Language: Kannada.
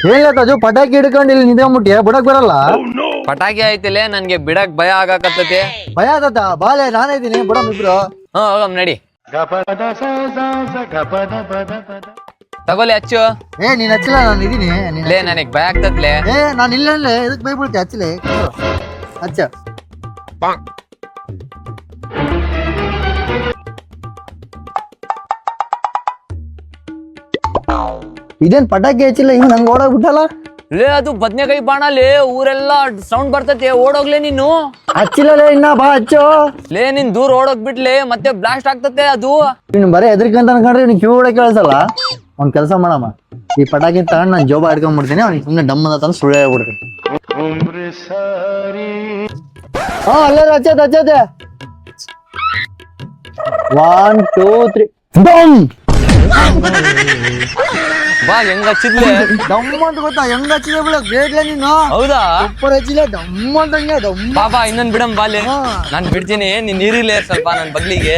ಏನಿಲ್ಲ ತಾಜು ಪಟಾಕಿ ಹಿಡ್ಕೊಂಡು ಇಲ್ಲಿ ನಿಂತ್ಕೊಂಡ್ಬಿಟ್ಟಿಯ ಬಿಡಕ್ ಬರಲ್ಲ. ಪಟಾಕಿ ಆಯ್ತಿಲ್ಲ ನನ್ಗೆ ಬಿಡಕ್ ಭಯ ಆಗಾಕತ್ತತಿ. ಭಯ ಆದತ್ತ ಬಾಲೆ ನಾನೇ ಇದೀನಿ ಬಿಡಮ್ ಇಬ್ರು. ಹೋಗಮ್ ನಡಿ. ತಗೋಲಿ ಹಚ್ಚು. ನೀನ್ ಹಚ್ಚಿಲ್ಲ ನಾನು ಇದೀನಿ. ಲೇ ನನಗ್ ಭಯ ಆಗ್ತತ್ಲೆ. ನಾನು ಇಲ್ಲ ಇದಕ್ ಬೈ ಬಿಡ್ತೆ ಹಚ್ಚಲೆ ಹಚ್ಚ. ಇದೇನ್ ಪಟಾಕಿ ಹಚ್ಚಿಲ್ಲ ಹಿಂಗ್ ನಂಗೆ ಓಡೋಗ್ಬಿಟ್ಟಲ್ಲ. ಲೇ ಅದು ಬದ್ನೆಕಾಯಿ ಬಾಣ ಲೇ, ಊರೆಲ್ಲ ಸೌಂಡ್ ಬರ್ತತೆ, ಓಡೋಗ್ಲೇ ನೀನು. ಹಚ್ಚಿಲ್ಲ ಇನ್ನ ಬಾ ಹಚ್ಚು. ಲೇ ನಿನ್ ದೂರ ಓಡೋಗ್ಬಿಟ್ಲೆ ಮತ್ತೆ ಬ್ಲಾಸ್ಟ್ ಆಗ್ತತೆ ಅದು. ಇನ್ನು ಬರೀ ಹೆದರ್ಕಂತ ಅನ್ಕೊಂಡ್ರೆ ನೀನ್ ಕಿವಿ ಕೂಡ ಕೇಳಿಸಲ್ಲ. ಒಂದ್ ಕೆಲಸ ಮಾಡಮ್ಮ, ಈ ಪಟಾಕಿ ತಗೊಂಡ್ ನಾನು ಜೋಬ ಹಿಡ್ಕೊಂಡ್ಬಿಡ್ತೀನಿ, ಅವ್ನಿಗೆ ಸುಮ್ಮನೆ ಡಮ್ ಅಂತ ತಂದು ಸುಳ್ಳು ಹೇಳ್ಬಿಡ್ತೀನಿ. ಅಲ್ಲೇ ಹಚ್ಚತೆ 1 2 3 ಡಮ್. ಬಾ ಹೆಂಗ್ ಹಚ್ಚಿದ್ಲೆ. ಡಮ್ ಅಂತ ಗೊತ್ತಾ ಹೆಂಗ್ ಹಚ್ಚಿದೆ ಬಿಡ ಬೇಡ್ಲ ನೀನು. ಹೌದಾ ಸೂಪರ್ ಹಚ್ಚಿಲ್ಲ ಡಮ್ ಅಂತಂಗೆ ಡಮ್. ಬಾಬಾ ಇನ್ನೊಂದ್ ಬಿಡಮ್ ಬಾಲೆ. ನಾನ್ ಬಿಡ್ತೀನಿ, ನೀನ್ ನೀರಿಲ್ಲ ಸ್ವಲ್ಪ ನನ್ ಬಗ್ಲಿಗೆ.